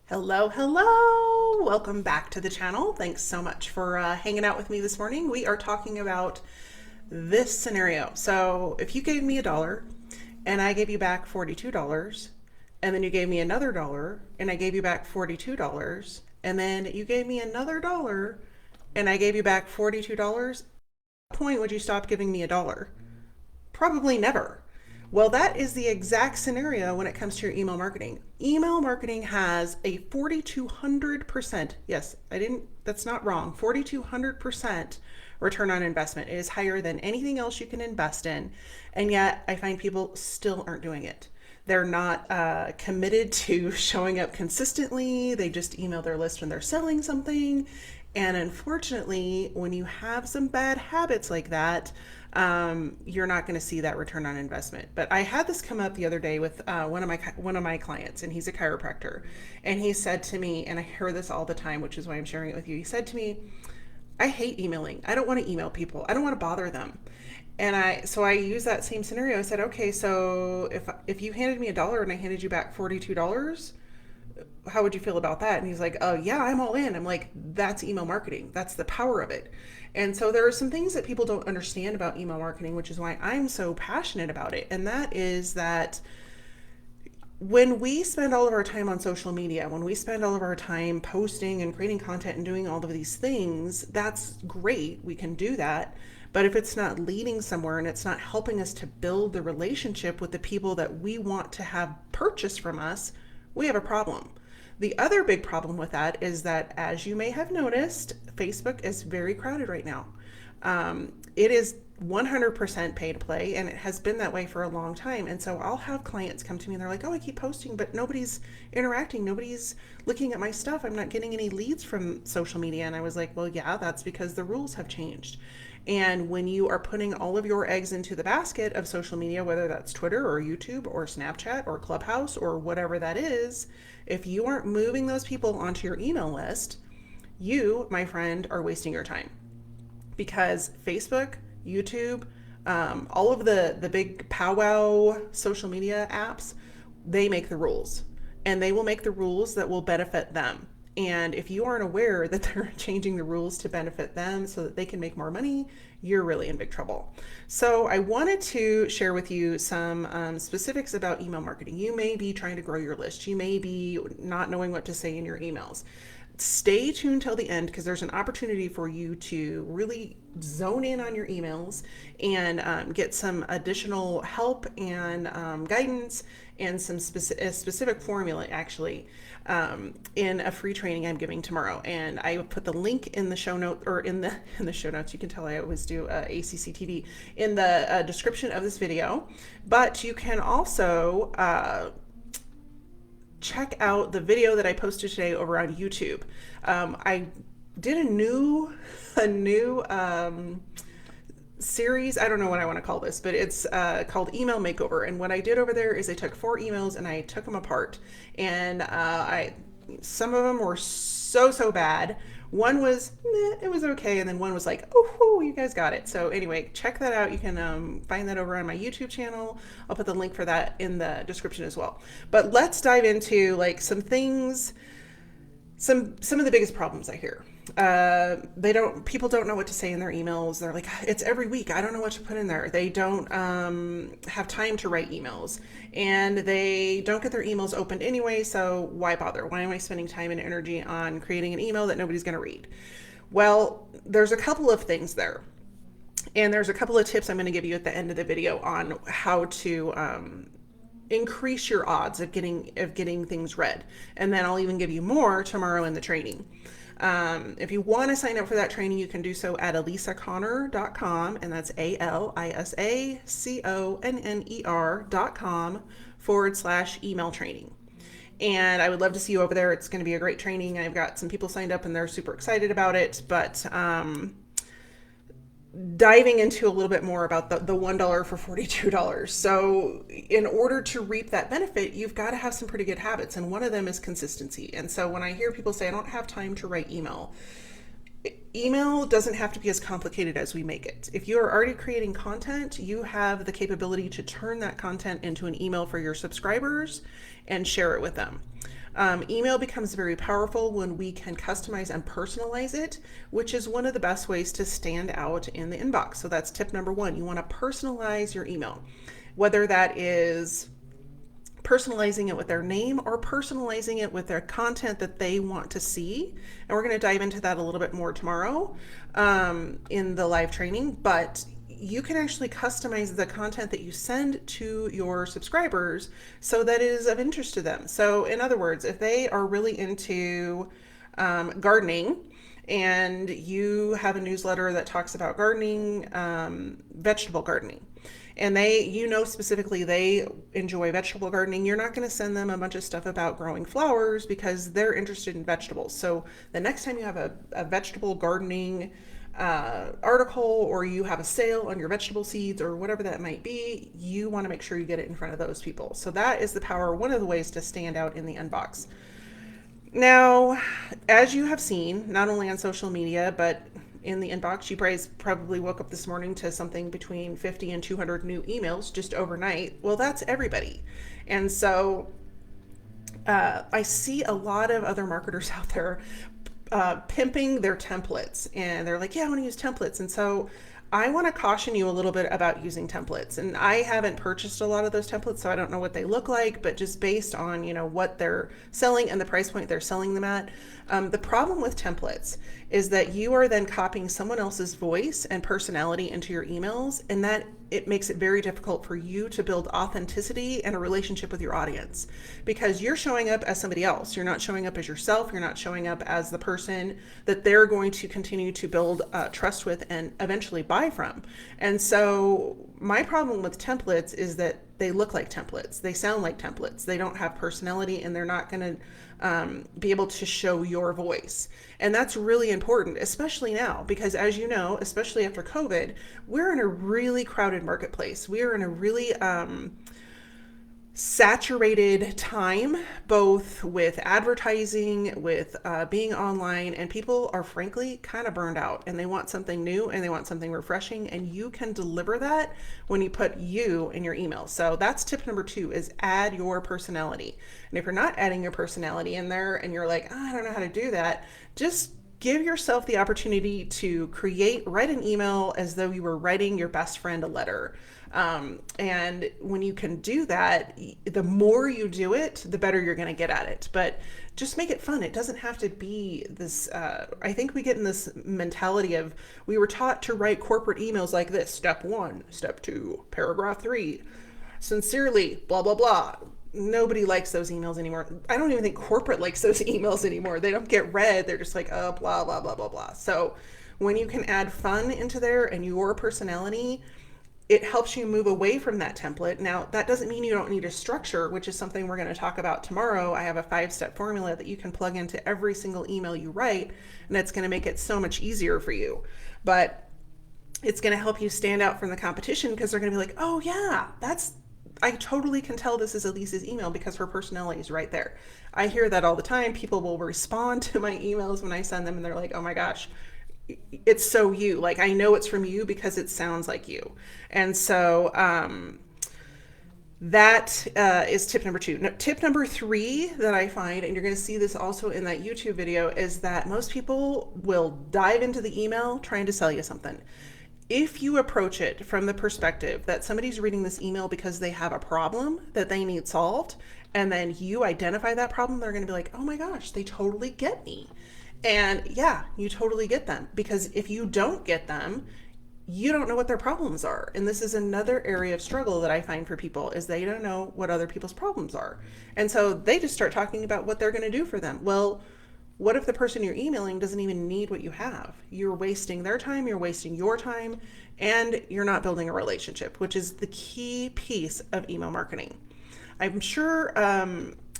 Hello, hello. Welcome back to the channel. Thanks so much for hanging out with me this morning. We are talking about this scenario. So if you gave me $1 and I gave you back $42, and then you gave me another dollar and I gave you back $42, and then you gave me another dollar and I gave you back $42, at what point would you stop giving me $1? Probably never. Well, that is the exact scenario when it comes to your email marketing. Email marketing has a 4,200%, yes, that's not wrong, 4,200% return on investment. It is higher than anything else you can invest in. And yet, I find people still aren't doing it. They're not committed to showing up consistently. They just email their list when they're selling something. And unfortunately, when you have some bad habits like that, you're not going to see that return on investment. But I had this come up the other day with one of my clients, and he's a chiropractor, and he said to me, and I hear this all the time, which is why I'm sharing it with you. He said to me, "I hate emailing. I don't want to email people. I don't want to bother them." And I use that same scenario. I said, "Okay, so if you handed me $1 and I handed you back $42, how would you feel about that?" And he's like, "Oh yeah, I'm all in." I'm like, "That's email marketing. That's the power of it." And so there are some things that people don't understand about email marketing, which is why I'm so passionate about it. And that is that when we spend all of our time on social media, when we spend all of our time posting and creating content and doing all of these things, that's great. We can do that. But if it's not leading somewhere and it's not helping us to build the relationship with the people that we want to have purchase from us, we have a problem. The other big problem with that is that, as you may have noticed, Facebook is very crowded right now. It is 100% pay to play, and it has been that way for a long time. And so I'll have clients come to me and they're like, "Oh, I keep posting, but nobody's interacting. Nobody's looking at my stuff. I'm not getting any leads from social media." And I was like, "Well, yeah, that's because the rules have changed." And when you are putting all of your eggs into the basket of social media, whether that's Twitter or YouTube or Snapchat or Clubhouse or whatever that is, if you aren't moving those people onto your email list, you, my friend, are wasting your time. Because Facebook, YouTube, all of the big powwow social media apps, they make the rules, and they will make the rules that will benefit them. And if you aren't aware that they're changing the rules to benefit them so that they can make more money, you're really in big trouble. So I wanted to share with you some specifics about email marketing. You may be trying to grow your list. You may be not knowing what to say in your emails. Stay tuned till the end, because there's an opportunity for you to really zone in on your emails and get some additional help and guidance and some specific formula, actually, in a free training I'm giving tomorrow. And I put the link in the show note, or in the show notes. You can tell I always do ACC TV in the description of this video. But you can also check out the video that I posted today over on YouTube. I did a new series. I don't know what I want to call this, but it's called Email Makeover. And what I did over there is I took 4 emails and I took them apart. And some of them were so bad. One was, it was okay. And then one was like, "Oh, you guys got it." So anyway, check that out. You can find that over on my YouTube channel. I'll put the link for that in the description as well. But let's dive into like some things, some of the biggest problems I hear. People don't know what to say in their emails. They're like, "It's every week. I don't know what to put in there." They don't have time to write emails, and they don't get their emails opened anyway. So why bother? Why am I spending time and energy on creating an email that nobody's going to read? Well, there's a couple of things there. And there's a couple of tips I'm going to give you at the end of the video on how to increase your odds of getting things read. And then I'll even give you more tomorrow in the training. If you want to sign up for that training, you can do so at alisaconnor.com, and that's ALISACONNER.com/email training. And I would love to see you over there. It's going to be a great training. I've got some people signed up and they're super excited about it. But diving into a little bit more about the $1 for $42. So in order to reap that benefit, you've got to have some pretty good habits. And one of them is consistency. And so when I hear people say, "I don't have time to write email," email doesn't have to be as complicated as we make it. If you are already creating content, you have the capability to turn that content into an email for your subscribers and share it with them. Email becomes very powerful when we can customize and personalize it, which is one of the best ways to stand out in the inbox. So that's tip number one. You want to personalize your email, whether that is personalizing it with their name or personalizing it with their content that they want to see. And we're going to dive into that a little bit more tomorrow in the live training. But you can actually customize the content that you send to your subscribers so that it is of interest to them. So in other words, if they are really into gardening, and you have a newsletter that talks about gardening, vegetable gardening, and specifically they enjoy vegetable gardening, you're not going to send them a bunch of stuff about growing flowers because they're interested in vegetables. So the next time you have a vegetable gardening article, or you have a sale on your vegetable seeds or whatever that might be, you want to make sure you get it in front of those people. So that is the power, one of the ways to stand out in the inbox. Now, as you have seen, not only on social media, but in the inbox, you probably woke up this morning to something between 50 and 200 new emails just overnight. Well, that's everybody. And so I see a lot of other marketers out there pimping their templates, and they're like, yeah, I want to use templates. And so I want to caution you a little bit about using templates. And I haven't purchased a lot of those templates, so I don't know what they look like, but just based on, what they're selling and the price point they're selling them at. The problem with templates is that you are then copying someone else's voice and personality into your emails, and that it makes it very difficult for you to build authenticity and a relationship with your audience, because you're showing up as somebody else. You're not showing up as yourself. You're not showing up as the person that they're going to continue to build trust with and eventually buy from. And so my problem with templates is that they look like templates. They sound like templates. They don't have personality, and they're not going to be able to show your voice. And that's really important, especially now, because as you know, especially after COVID, we're in a really crowded marketplace. We are in a really saturated time, both with advertising, with being online, and people are frankly kind of burned out, and they want something new and they want something refreshing, and you can deliver that when you put you in your email. So that's tip number 2, is add your personality. And if you're not adding your personality in there and you're like, I don't know how to do that, just give yourself the opportunity to write an email as though you were writing your best friend a letter. And when you can do that, the more you do it, the better you're going to get at it. But just make it fun. It doesn't have to be this. I think we get in this mentality of, we were taught to write corporate emails like this: step 1, step 2, paragraph 3, sincerely, blah, blah, blah. Nobody likes those emails anymore. I don't even think corporate likes those emails anymore. They don't get read. They're just like, oh, blah, blah, blah, blah, blah. So when you can add fun into there and your personality, it helps you move away from that template. Now, that doesn't mean you don't need a structure, which is something we're going to talk about tomorrow. I have a 5-step formula that you can plug into every single email you write, and it's going to make it so much easier for you. But it's going to help you stand out from the competition, because they're going to be like, oh yeah, I totally can tell this is Elise's email because her personality is right there. I hear that all the time. People will respond to my emails when I send them, and they're like, oh my gosh, it's so you. Like, I know it's from you because it sounds like you. And so that is tip number 2. Now, tip number 3 that I find, and you're going to see this also in that YouTube video, is that most people will dive into the email trying to sell you something. If you approach it from the perspective that somebody's reading this email because they have a problem that they need solved, and then you identify that problem, they're going to be like, oh my gosh, they totally get me. And yeah, you totally get them, because if you don't get them, you don't know what their problems are. And this is another area of struggle that I find for people, is they don't know what other people's problems are. And so they just start talking about what they're going to do for them. Well, what if the person you're emailing doesn't even need what you have? You're wasting their time, you're wasting your time, and you're not building a relationship, which is the key piece of email marketing. I'm sure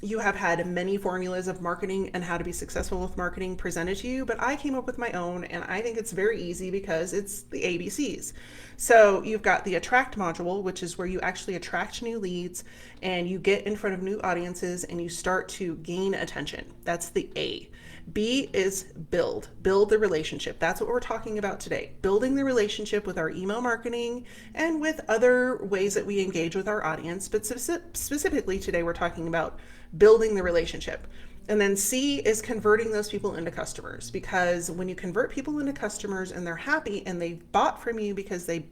you have had many formulas of marketing and how to be successful with marketing presented to you, but I came up with my own, and I think it's very easy because it's the ABCs. So you've got the attract module, which is where you actually attract new leads and you get in front of new audiences and you start to gain attention. That's the A. B is build the relationship. That's what we're talking about today. Building the relationship with our email marketing and with other ways that we engage with our audience. But specifically today, we're talking about building the relationship. And then C is converting those people into customers, because when you convert people into customers and they're happy and they've bought from you because they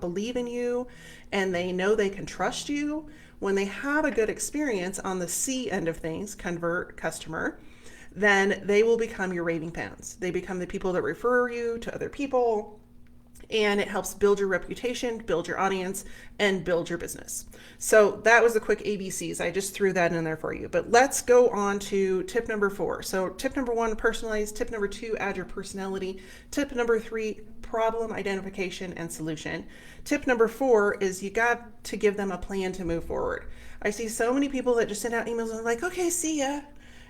believe in you and they know they can trust you, when they have a good experience on the C end of things, convert customer, then they will become your raving fans. They become the people that refer you to other people, and it helps build your reputation, build your audience, and build your business. So that was the quick ABCs. I just threw that in there for you. But let's go on to tip number 4. So tip number 1, personalize. Tip number 2, add your personality. Tip number 3, problem identification and solution. Tip number 4 is you got to give them a plan to move forward. I see so many people that just send out emails and are like, okay, see ya.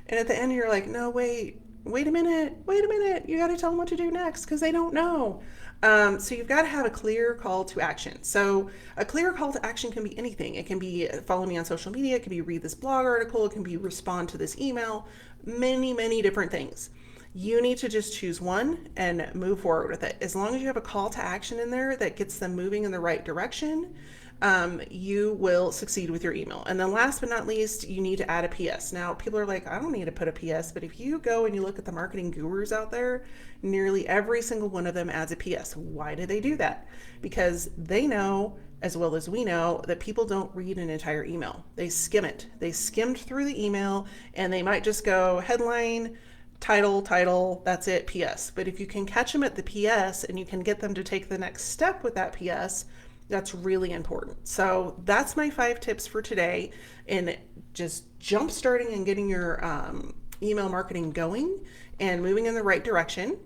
And at the end you're like, no, wait a minute. You got to tell them what to do next, because they don't know. So you've got to have a clear call to action. So a clear call to action can be anything. It can be follow me on social media. It can be read this blog article. It can be respond to this email. Many different things. You need to just choose one and move forward with it. As long as you have a call to action in there that gets them moving in the right direction, you will succeed with your email. And then last but not least, you need to add a PS. Now, people are like, I don't need to put a PS, but if you go and you look at the marketing gurus out there, nearly every single one of them adds a PS. Why do they do that? Because they know, as well as we know, that people don't read an entire email. They skim it. They skimmed through the email and they might just go headline, title, that's it, PS. But if you can catch them at the PS and you can get them to take the next step with that PS, that's really important. So that's my 5 tips for today in just jump starting and getting your email marketing going and moving in the right direction.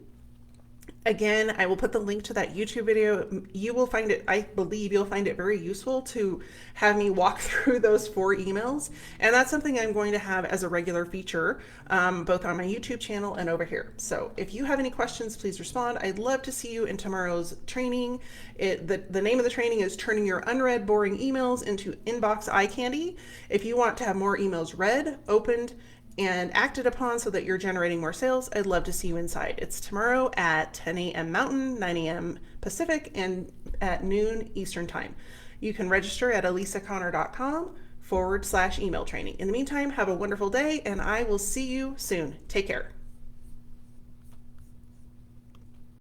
Again, I will put the link to that YouTube video. You will find it, I believe you'll find it very useful to have me walk through those 4 emails. And that's something I'm going to have as a regular feature, both on my YouTube channel and over here. So if you have any questions, please respond. I'd love to see you in tomorrow's training. The name of the training is Turning Your Unread Boring Emails into Inbox Eye Candy. If you want to have more emails read, opened, and acted upon so that you're generating more sales, I'd love to see you inside. It's tomorrow at 10 a.m. Mountain, 9 a.m. Pacific, and at noon Eastern Time. You can register at alisaconnor.com/email training. In the meantime, have a wonderful day, and I will see you soon. Take care.